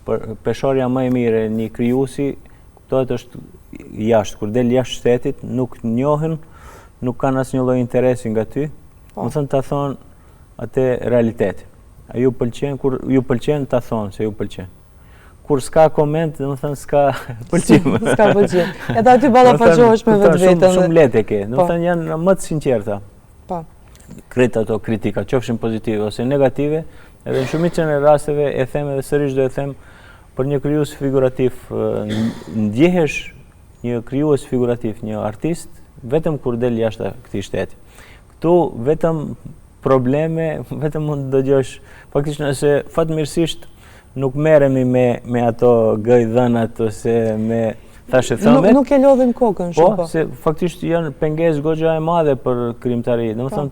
për peshorja më e mirë e një krijuesi, kuptohet është jashtë, kur del jashtë shtetit, nuk njohen, nuk kanë asnjë lloj interesi nga ty, më thënë ta thonë atë realiteti. A ju pëlqen, kur ju pëlqen, ta thonë se ju pëlqen. Kur s'ka koment, më thënë s'ka pëlqim. S'ka pëlqim. Edhe aty ballafaqohesh me vetveten. Shumë lehtë e ke, më thënë janë më të sinqerta. Po. krejt ato kritika, qofshin pozitive ose negative, edhe në shumicën e rasteve e them edhe sërish do e them, për një krijues figurativ ndjehesh një krijues figurativ, një artist, vetëm kur del jashtë këtij shteti. Këtu vetëm probleme, vetëm mund të dëgjosh, faktikisht nëse fatmirësisht nuk merremi me ato gëjdhënat ose me thashë thëmet. Nuk e lodhim kokën, po, se faktikisht janë pengesë goxha e madhe për krijimtari. Domethënë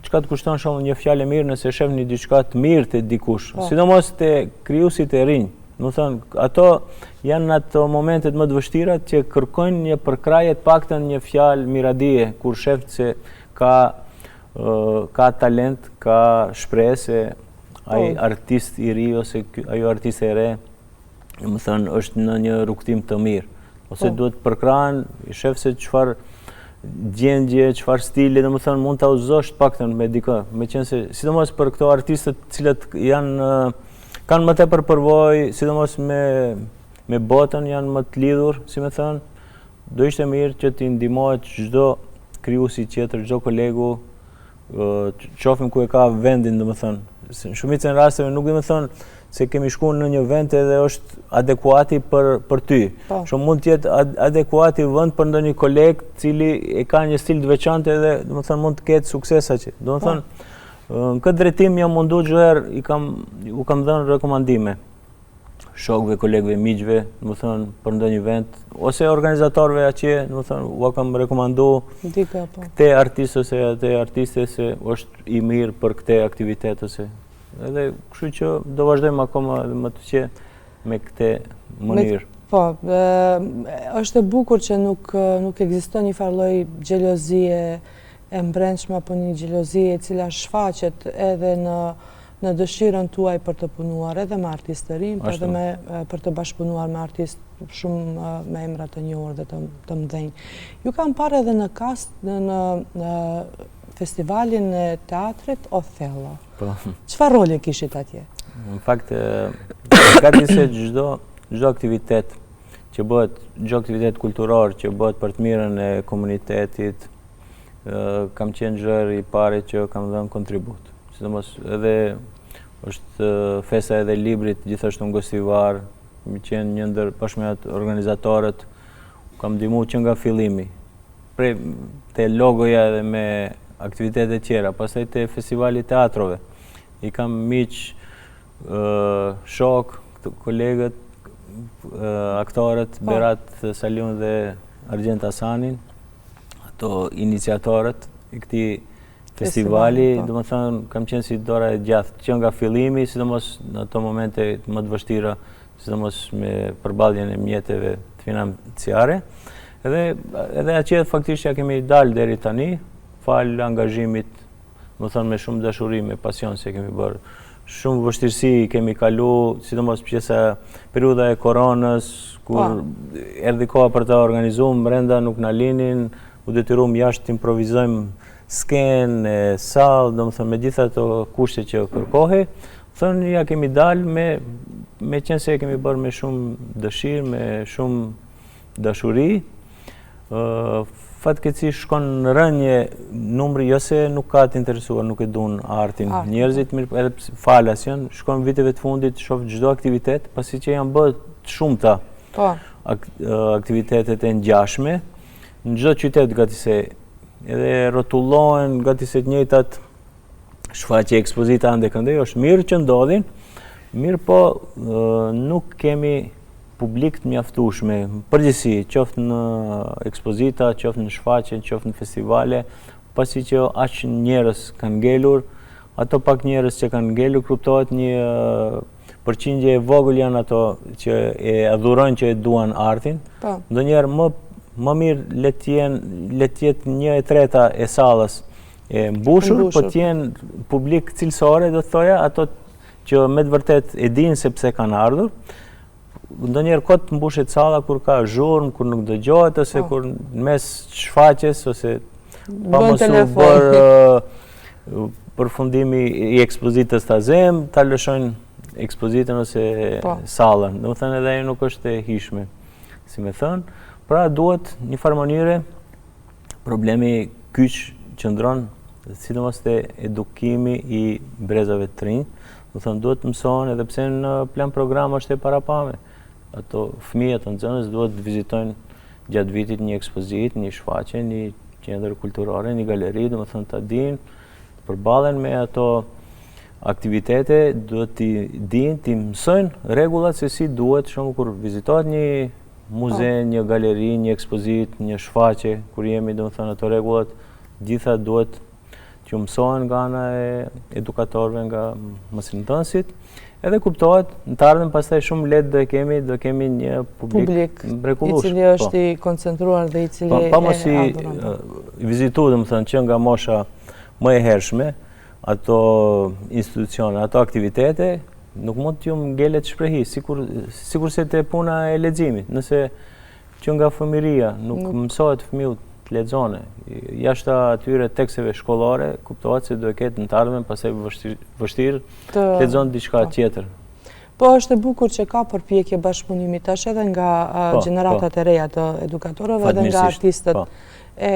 çka të kushton shumë një fjalë e mirë nëse shef një diçka të mirë te dikush, sidomos te krijuesit e rinj. Domethënë ato janë në ato momentet më të vështira që kërkojnë një përkrahje të paktën një fjalë miradije kur shef se ka talent, ka shpresë, ai artist i ri ose ajo artiste e re, domethënë është në një rrugtim të mirë. Ose duhet përkrahen, shef se çfarë gjendje, çfarë stili, domethënë mund ta uzosh të paktën me dikë, meqense sidomos për këto artistët të cilët kanë më tepër përvojë, sidomos me botën, janë më të lidhur, si më thënë, do ishte mirë që t'i ndihmohet çdo krijuesi tjetër, çdo kolegu, qofim ku e ka vendin, domethënë. Në shumicën e rasteve nuk do të thonë se kemi shkuar në një vend edhe është adekuati për ty. Shumë mund të jetë adekuati vend për ndonjë koleg i cili e ka një stil të veçantë edhe domethënë mund të ketë sukses atje. Domethënë në këtë drejtim jam munduar çdo herë u kam dhënë rekomandime shokëve, kolegëve, miqve, domethënë për ndonjë event ose organizatorëve atje, domethënë u kam rekomanduar këtë artist ose atë artiste se është i mirë për këtë aktivitet ose edhe kështu që do vazhdojmë akoma edhe më të qetë me këtë mënyrë. Po, është e bukur që nuk ekziston një farë lloj xhelozie e mbrëmshme apo një xhelozie e cila shfaqet edhe në dëshirën tuaj për të punuar edhe me artistë të rinj, edhe për të bashkëpunuar me artistë shumë me emra të njohur dhe të mëdhenj. Ju kam parë edhe në kast në festivalin e teatrit Othello. Çfarë roli kishit atje? Në fakt, gati se çdo aktivitet që bëhet, çdo aktivitet kulturor që bëhet për të mirën e komunitetit, kam qenë xher i parë që kam dhënë kontribut. Sidomos edhe është festa edhe librit gjithashtu në Gostivar, mi qenë një ndër bashkë me organizatorët, kam ndihmuar që nga fillimi. Prej te logoja edhe me aktivitetet tjera, pastaj te festivali teatrove. I kam miq, shok, kolegët, aktorët, Berat Saliun dhe Argjent Hasanin, ato iniciatorët e këtij festivali, domethënë kam qenë si dora e gjatë që nga fillimi, sidomos në ato momente më të vështira, sidomos me përballjen e mjeteve të financiare. Edhe atje faktikisht ja kemi dalë deri tani, fal angazhimit, domethënë me shumë dashuri, me pasion se kemi bërë. Shumë vështirësi kemi kalu, sidomos periudha e koronës, kur erdhi koha për të organizuar, brenda nuk na linin, u detyruam jashtë të improvizojmë skenë, sallë, domethënë me gjitha ato kushte që kërkohej, thonë ja kemi dalë me qenë se e kemi bërë me shumë dëshirë, me shumë dashuri. Fatkeqësisht shkon në rënje numri, jo se nuk ka të interesuar, nuk e duan artin. Njerëzit mirë edhe falas janë, shkon viteve të fundit, shoh çdo aktivitet, pasi që janë bërë të shumta aktivitetet e ngjashme në çdo qytet gati se edhe rrotullohen gati se të njëjtat shfaqje ekspozita ande këndej, është mirë që ndodhin, mirë po nuk kemi publik të mjaftueshme, përgjithësi, qoftë në ekspozita, qoftë në shfaqje, qoftë në festivale, pasi që aq njerëz kanë ngelur, ato pak njerëz që kanë ngelur, kuptohet një përqindje e vogël janë ato që e adhurojnë, që e duan artin. Ndonjëherë më mirë le të jetë 1/3 e sallës e mbushur, po të jenë publik cilësore, do të thoja, ato që me të vërtet e dinë se pse kanë ardhur. Ndonjëherë kot mbushet salla kur ka zhurmë, kur nuk dëgjohet, ose kur në mes shfaqjes, ose pa mos u bërë përfundimi i ekspozitës ta zem, ta lëshojnë ekspozitën ose sallën. Domethënë edhe ajo nuk është e hishme, si më thënë. Pra duhet një farë mënyre problemi kyç qëndron sidomos te edukimi I brezave të rinj, do thënë duhet të mësohen edhe pse në plan program është e parapame. Ato fëmijët të nxënës duhet të vizitojnë gjatë vitit një ekspozitë, një shfaqje, një qendër kulturore, një galeri, do të thënë ta dinë, të përballen me ato aktivitete, duhet të dinë, të mësojnë rregullat se si duhet, shumë kur vizitohet një muze, një galeri, një ekspozitë, një shfaqje, kur jemi, do të thënë ato rregullat, gjitha duhet që mësohen nga ana e edukatorëve, nga mësimdhënësit, edhe kuptohet në të ardhmen pastaj shumë lehtë do kemi një publik mrekullueshëm. I cili është I koncentruar dhe I cili pa mos I vizitu, domethënë që nga mosha më e hershme, ato institucione, ato aktivitete, nuk mund t'ju ngelet shprehi, sikur se te puna e leximit. Nëse që nga fëmiria nuk mësohet fëmiu të lexone, jashtë atyre teksteve shkollore, kuptohet se do e ketë në të ardhmen pastaj vështirë të lexon diçka tjetër. Po është e bukur që ka përpjekje bashkëpunimi tash edhe nga gjeneratat e reja të edukatorëve edhe nga artistët e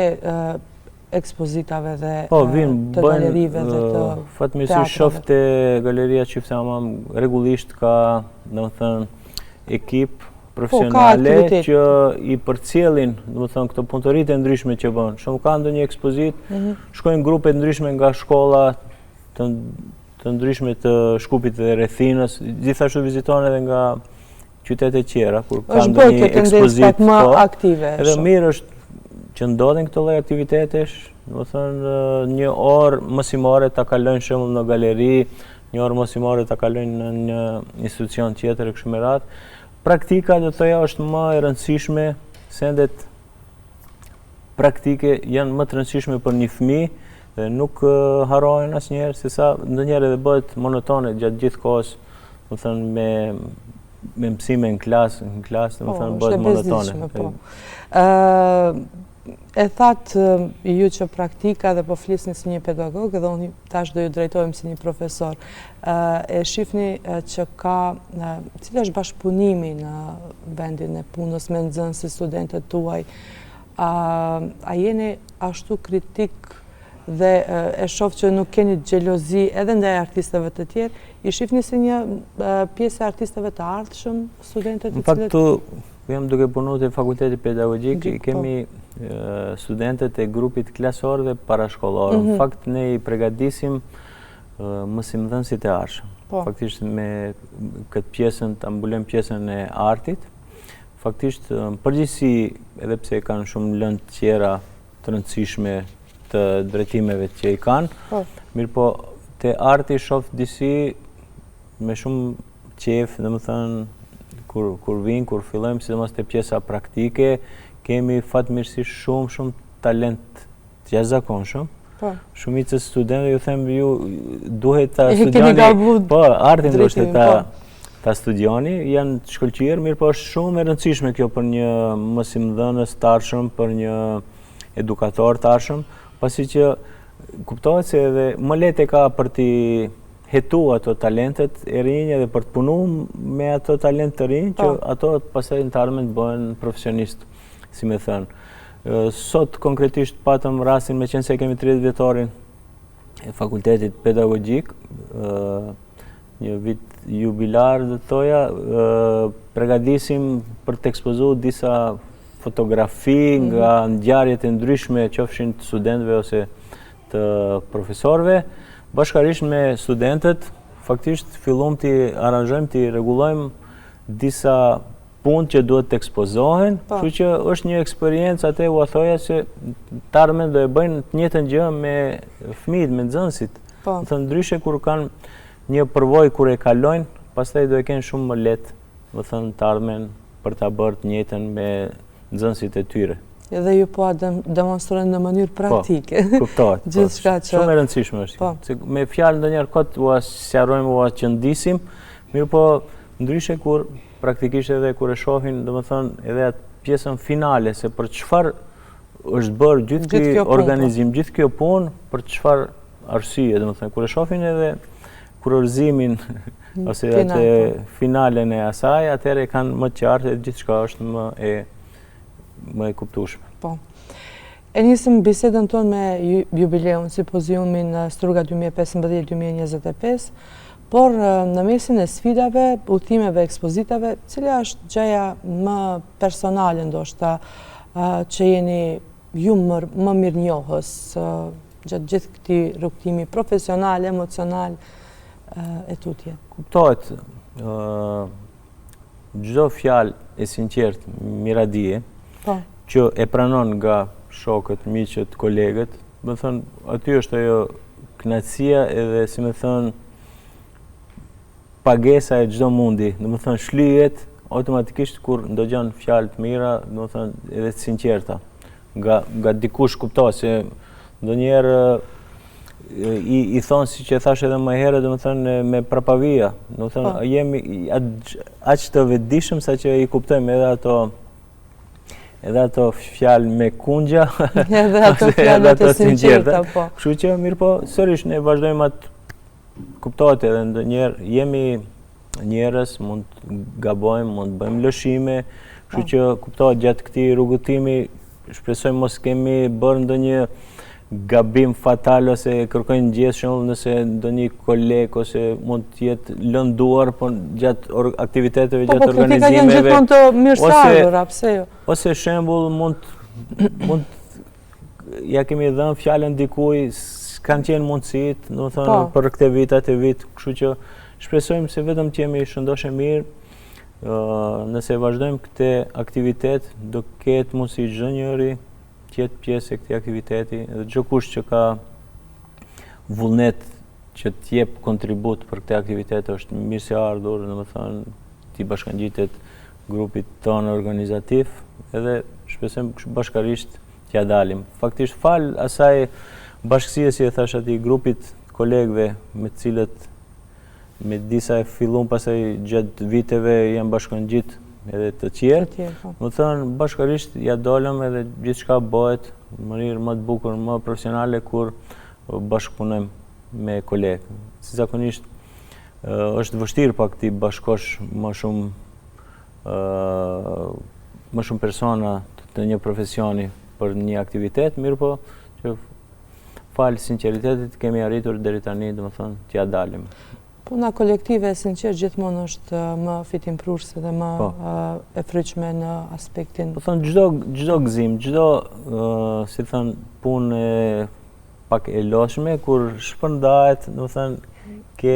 ekspozitave dhe të galerive dhe të fatmirësisht shoh te galeria Çiftehamam rregullisht ka, domethënë ekip profesionale që I përcjellin, domethënë këto punëtoritë e ndryshme që bën. Shumë ka ndonjë ekspozitë, shkojnë grupe të ndryshme nga shkolla të ndryshme të Shkupit dhe rrethinës, gjithashtu vizitohen edhe nga qytete tjera kur ka ndonjë ekspozitë më aktive. Edhe mirë është që ndodhin këto lloj aktivitetesh, domethënë një orë mësimore ta kalojnë shembull në galeri, një orë mësimore ta kalojnë në një institucion tjetër e kështu me radhë. Praktika do të thoja është më e rëndësishme, sendet praktike janë më të rëndësishme për një fëmijë dhe nuk harrohen asnjëherë, sesa ndonjëherë edhe bëhet monotone gjatë gjithë kohës, domethënë me mësime në klasë, domethënë bëhet monotone. E thatë ju që praktika dhe po flisni si një pedagog edhe unë tash do ju drejtohem si një profesor. E shifni që ka, cili është bashkëpunimi në vendin e punës me nxënës si studentët tuaj? A jeni ashtu kritik dhe e shoh që nuk keni xhelozi edhe ndaj artistëve të tjerë? I shifni si një pjesë e artistëve të ardhshëm studentët të cilët? Në fakt, jam duke punuar te Fakulteti Pedagogjik, kemi studentët e grupit klasor dhe parashkollor. Në fakt, ne I përgatisim mësimdhënësit e ardhshëm. Faktisht me këtë pjesën, ta mbulojmë pjesën e artit. Faktisht, në përgjithësi, edhe pse kanë shumë lëndë tjera të rëndësishme të drejtimeve që I kanë, mirë po, te arti shoh disi me shumë qejf, domethënë kur vinë, kur fillojmë, sidomos te pjesa praktike, kemi fatmirësisht shumë talent të jashtëzakonshëm. Shumica studentëve ju them ju duhet ta studioni, artin duhet ta studioni, janë të shkëlqyer, mirë po është shumë e rëndësishme kjo për një mësimdhënës të ardhshëm, për një edukator të ardhshëm, pasi që kuptohet se edhe më lehtë ka për ti hetu ato talentet e rinj edhe për të punuar me ato talent të rinj që ato pastaj në të ardhmen të bëhen profesionistë, si më thënë. Sot konkretisht patëm rastin me qenë se kemi 30 vjetorin e Fakultetit Pedagogjik, një vit jubilar dhe thoja, përgatisim për të ekspozuar disa fotografi nga ngjarjet e ndryshme qofshin të studentëve ose të profesorëve. Bashkarisht me studentët, faktisht fillum t'i aranjojmë, t'i rregullojmë disa punë që duhet të ekspozohen, kështu që është një eksperiencë atë u thoja se të ardhmen do e bëjnë të njëjtën gjë me fëmijët, me nxënësit. Thënë ndryshe kur kanë një përvojë kur e kalojnë, pastaj do e kenë shumë më lehtë, do thënë të ardhmen për ta bërë të njëjtën me nxënësit e tyre. Edhe ju po demonstrojnë në mënyrë praktike. Kuptohet. Shumë e rëndësishme është. Me fjalë ndonjëherë kot u sqarojmë, u qëndisim, mirë po ndryshe kur praktikisht edhe kur e shohin, domethënë edhe atë pjesën finale se për çfarë është bërë gjithë ky organizim, gjithë kjo punë, për çfarë arsye, domethënë kur e shohin edhe kurorëzimin ose atë finalen e asaj, atëherë kanë më qartë e gjithçka është më e kuptueshme. Po. E nisim bisedën tonë me jubileun, simpoziumin Struga 2015-2025, por në mesin e sfidave, udhëtimeve, ekspozitave, cila është gjëja më personale ndoshta që jeni ju më mirë njohës gjatë gjithë këtij rrugtimi profesional, emocional e tutje? Kuptohet, çdo fjalë e sinqert, miradije, që e pranon nga shokët, miqët, kolegët, më thënë, aty është ajo kënaqësia edhe, si më thënë, pagesa e çdo mundi, do më thënë, shlyhet automatikisht kur ndëgjon fjalë të mira, do më thënë, edhe të sinqerta. Nga dikush kuptohet se ndonjëherë i thonë, si që thash edhe më herët, do më thënë, me prapavia, do më thënë, jemi aq të vetëdijshëm sa që i kuptojmë edhe ato fjalë me kundja, edhe ato fjalë të sinqerta, po. Kështu që mirë po, sërish ne vazhdojmë atë, kuptohet edhe ndonjëherë jemi njerëz, mund të gabojmë, mund të bëjmë lëshime, kështu që kuptohet gjatë këtij rrugëtimi, shpresojmë mos kemi bërë ndonjë gabim fatal ose kërkojnë ndjes, shembull nëse ndonjë koleg ose mund të jetë lënduar gjatë aktiviteteve, gjatë organizimeve. Po, kritika janë gjithmonë të mirësardhura, pse jo? Ose shembull mund ja kemi dhënë fjalën dikujt, s'kan qenë mundësitë, domethënë për këtë vit atë vit, kështu që shpresojmë se vetëm të jemi shëndoshë mirë. Nëse vazhdojmë këtë aktivitet, do ketë mundësi çdo njeri të jetë pjesë e këtij aktiviteti, edhe çdo kush që ka vullnet që të jep kontribut për këtë aktivitet është mirë se ardhur, domethënë t'i bashkangjitet grupit tonë organizativ, edhe shpresojmë bashkarisht t'ja dalim. Faktisht fal asaj bashkësie, si e thash atij grupit kolegëve me të cilët me disa e fillun pastaj gjatë viteve janë bashkangjit edhe të tjerë, më thënë bashkarisht ja dolëm edhe gjithçka bëhet në mënyrë më të bukur, më profesionale kur bashkëpunojmë me kolegë. Si zakonisht është vështirë pak ti bashkosh më shumë persona të një profesioni për një aktivitet, mirë po që falë sinqeritetit kemi arritur deri tani, domethënë t'ja dalim. Puna kolektive e sinqert gjithmonë është më fitimprurse dhe më e fryqme në aspektin. Po thënë çdo gëzim, çdo si thën punë pak e lodhshme kur shpërndahet, domethënë ke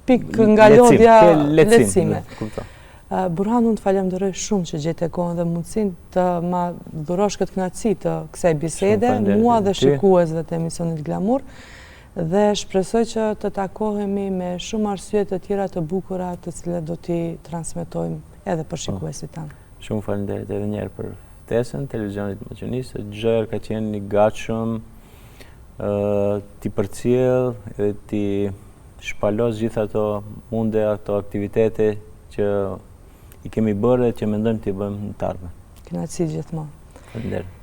pikë nga lodhja lehtësime. Burhan, unë të falemnderoj shumë që gjete kohën dhe mundësinë të ma dhurosh këtë kënaqësi të kësaj bisede, mua dhe shikuesve të emisionit Glamur. Dhe shpresoj që të takohemi me shumë arsye të tjera të bukura të cilat do t'i transmetojmë edhe për shikuesit tanë. Shumë faleminderit edhe një herë për ftesën televizionit Maqenisë, çdo herë ka qenë i gatshëm t'i përcjell edhe t'i shpalos gjithë ato munde, ato aktivitete që i kemi bërë dhe që mendojmë t'i bëjmë në të ardhmen. Kënaqësi gjithmonë. Faleminderit.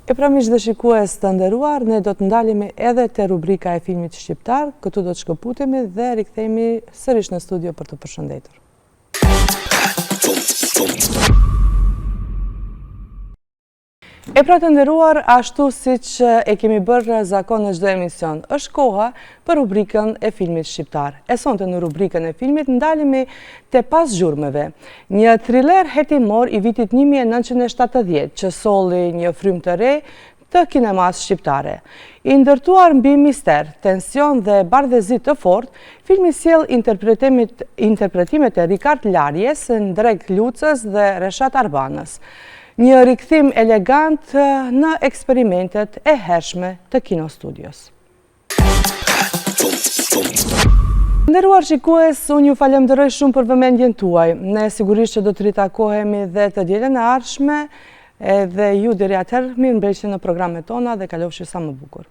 E pra miq dhe shikues të nderuar, ne do të ndalemi edhe te rubrika e filmit shqiptar, këtu do të shkëputemi dhe rikthehemi sërish në studio për të përshëndetur. E pra të nderuar, ashtu siç e kemi bërë zakon në çdo emision, është koha për rubrikën e filmit shqiptar. E sonte në rubrikën e filmit ndalemi te Pas zhurmeve, një thriller hetimor i vitit 1970 që solli një frymë të re të kinemas shqiptare. I ndërtuar mbi mister, tension dhe bardhëzi të fortë, filmi sjell interpretimet e Rikard Larjes, Ndrek Lucës dhe Reshat Arbanës. Një rikthim elegant në eksperimentet e hershme të kinostudios. Nderuar shikues, unë ju falenderoj shumë për vëmendjen tuaj. Ne sigurisht që do të ritakohemi dhe të dielën e ardhshme, edhe ju deri atëherë mirëmbëjtje në programet tona dhe kalofshi sa më bukur.